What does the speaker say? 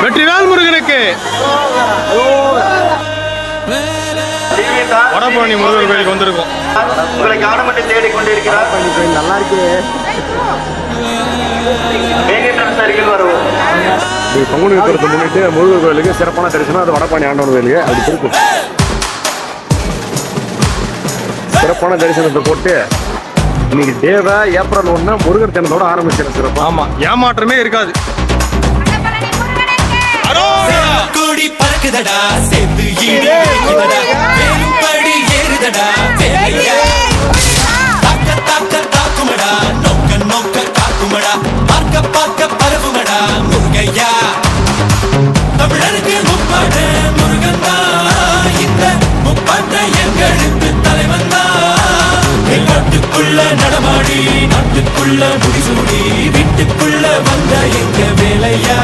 வெற்றிவேல் முருகனுக்கு. வடபழனி முருகர் கோயிலுக்கு வந்திருக்கும். உங்களை காணமட்டு தேடிக் கொண்டிருக்கிறார். நல்லா இருக்கு. அருகில் வரவும். பங்குனி உத்திரத்தை முன்னிட்டு முருகர் கோயிலுக்கு சிறப்பான தரிசனம். அது வடபழனி ஆண்டவன் கோயிலுக்கு அது திருப்பி சிறப்பான தரிசனத்தை போட்டு இன்னைக்கு தேவை ஏப்ரல் 1 முருகர் தினத்தோட ஆரம்பிச்சிடும். சிறப்பு. ஆமா, ஏமாற்றமே இருக்காது. கோடி பறக்குதடா சேர்த்து வேலும்படி ஏறுதடா வேலையா தாக்க தாக்க தாக்குமடா நோக்க நோக்க காக்குமடா பார்க்க பார்க்க பரவுமடா முருகையா. தமிழருக்கு முப்பாடு முருகன் தான், இந்த முப்பாட்டை எங்களுக்கு தலைவன் தான். நாட்டுக்குள்ள நடமாடி நாட்டுக்குள்ள முடிசூடி வீட்டுக்குள்ள வந்த எங்க வேலையா.